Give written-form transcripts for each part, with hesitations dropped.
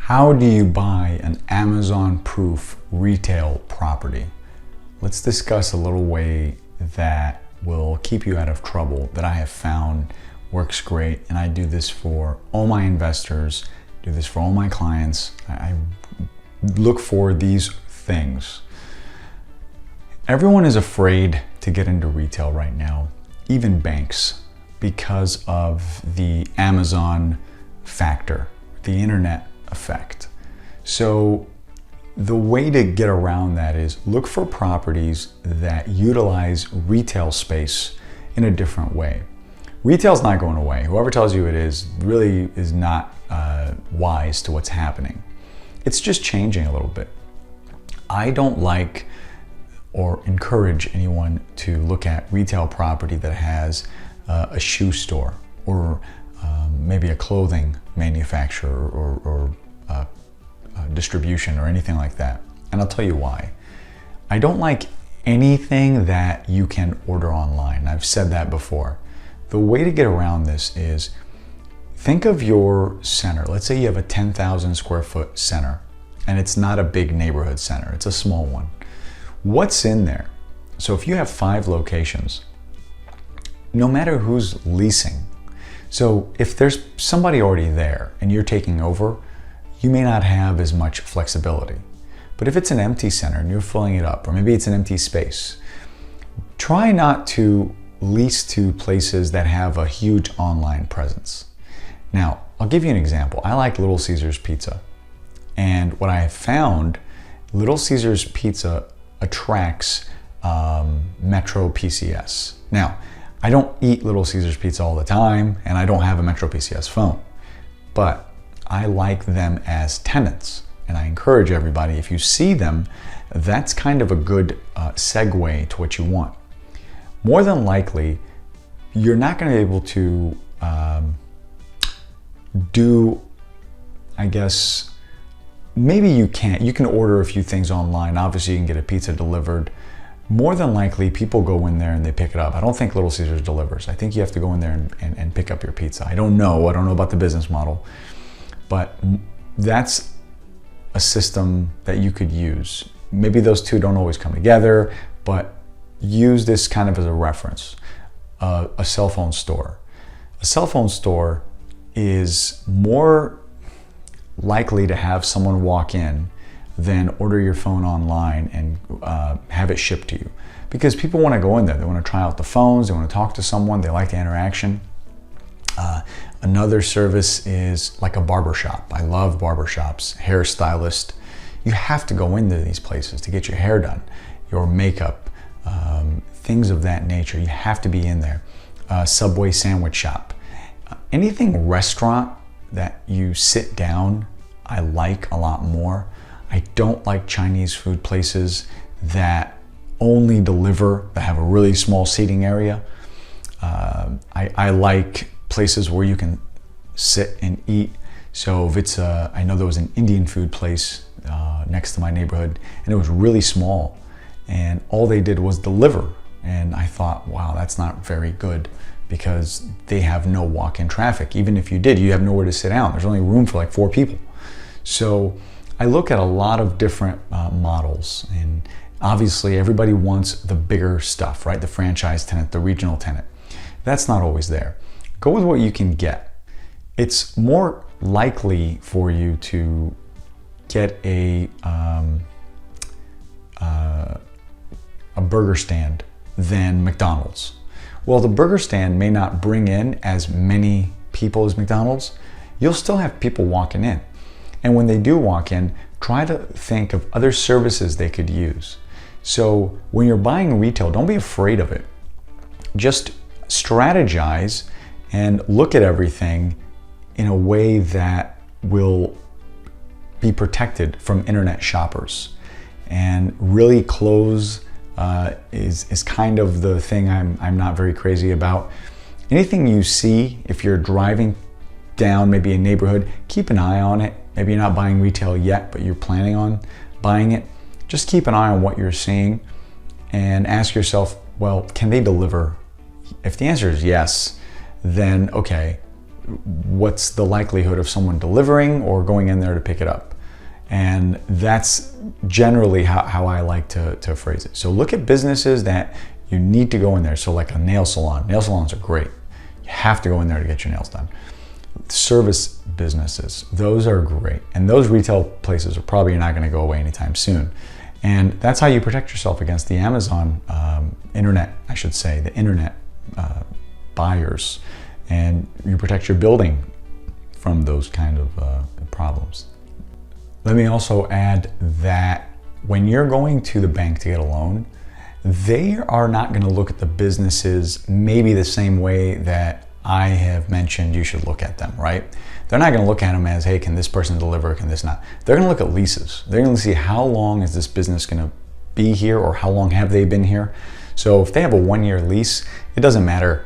How do you buy an Amazon-proof retail property? Let's discuss a little way that will keep you out of trouble that I have found works great, and I do this for all my investors, do this for all my clients. I look for these things. Everyone is afraid to get into retail right now, even banks, because of the Amazon factor, the internet effect. So the way to get around that is look for properties that utilize retail space in a different way. Retail's not going away. Whoever tells you it is really is not wise to what's happening. It's just changing a little bit. I don't like or encourage anyone to look at retail property that has a shoe store or maybe a clothing manufacturer or distribution or anything like that. And I'll tell you why. I don't like anything that you can order online. I've said that before. The way to get around this is think of your center. Let's say you have a 10,000 square foot center and it's not a big neighborhood center, it's a small one. What's in there? So if you have 5 locations, no matter who's leasing, so if there's somebody already there and you're taking over, you may not have as much flexibility. But if it's an empty center and you're filling it up, or maybe it's an empty space, try not to lease to places that have a huge online presence. Now, I'll give you an example. I like Little Caesars Pizza. And what I have found, Little Caesars Pizza attracts Metro PCS. Now, I don't eat Little Caesars Pizza all the time, and I don't have a Metro PCS phone, but I like them as tenants, and I encourage everybody, if you see them, that's kind of a good segue to what you want. More than likely, you're not going to be able to do, I guess, maybe you can't. You can order a few things online. Obviously, you can get a pizza delivered. More than likely, people go in there and they pick it up. I don't think Little Caesars delivers. I think you have to go in there and pick up your pizza. I don't know about the business model, but that's a system that you could use. Maybe those two don't always come together, but use this kind of as a reference. A cell phone store. A cell phone store is more likely to have someone walk in than order your phone online and have it shipped to you. Because people want to go in there, they want to try out the phones, they want to talk to someone, they like the interaction. Another service is like a barbershop. I love barbershops, hairstylist. You have to go into these places to get your hair done, your makeup, things of that nature. You have to be in there. Subway sandwich shop. Anything restaurant that you sit down, I like a lot more. I don't like Chinese food places that only deliver, that have a really small seating area. I like places where you can sit and eat. So if it's I know there was an Indian food place next to my neighborhood, and it was really small, and all they did was deliver. And I thought, wow, that's not very good, because they have no walk-in traffic. Even if you did, you have nowhere to sit down. There's only room for like 4 people. So I look at a lot of different models, and obviously everybody wants the bigger stuff, right? The franchise tenant, the regional tenant. That's not always there. Go with what you can get. It's more likely for you to get a burger stand than McDonald's. Well, the burger stand may not bring in as many people as McDonald's. You'll still have people walking in. And when they do walk in, try to think of other services they could use. So when you're buying retail, don't be afraid of it. Just strategize and look at everything in a way that will be protected from internet shoppers. And really close is kind of the thing I'm not very crazy about. Anything you see, if you're driving down maybe a neighborhood, keep an eye on it. Maybe you're not buying retail yet, but you're planning on buying it. Just keep an eye on what you're seeing and ask yourself, well, can they deliver? If the answer is yes, then okay, what's the likelihood of someone delivering or going in there to pick it up? And that's generally how I like to phrase it. So look at businesses that you need to go in there. So like a nail salon. Nail salons are great. You have to go in there to get your nails done. Service businesses, those are great. And those retail places are probably not going to go away anytime soon. And that's how you protect yourself against the Amazon internet, I should say, the internet buyers. And you protect your building from those kind of problems. Let me also add that when you're going to the bank to get a loan, they are not going to look at the businesses maybe the same way that I have mentioned you should look at them, right? They're not going to look at them as, hey, can this person deliver, can this not? They're going to look at leases. They're going to see how long is this business going to be here or how long have they been here. So if they have a 1-year lease, it doesn't matter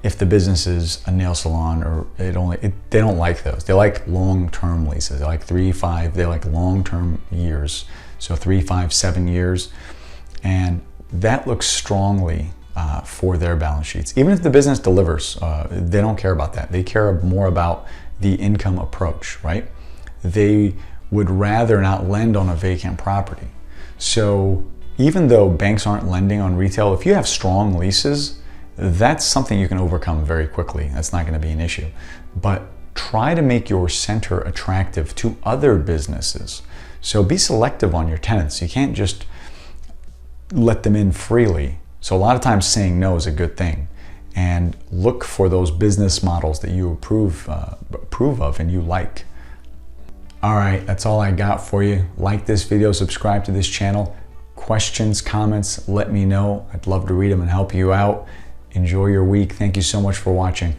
if the business is a nail salon or they don't like those. They like long-term leases. They like 3, 5, they like long-term years. So 3, 5, 7 years. And that looks strongly for their balance sheets. Even if the business delivers, they don't care about that. They care more about the income approach, right? They would rather not lend on a vacant property. So even though banks aren't lending on retail, if you have strong leases, that's something you can overcome very quickly. That's not going to be an issue. But try to make your center attractive to other businesses. So be selective on your tenants. You can't just let them in freely. So a lot of times saying no is a good thing. And look for those business models that you approve of and you like. All right, that's all I got for you. Like this video, subscribe to this channel. Questions, comments, let me know. I'd love to read them and help you out. Enjoy your week. Thank you so much for watching.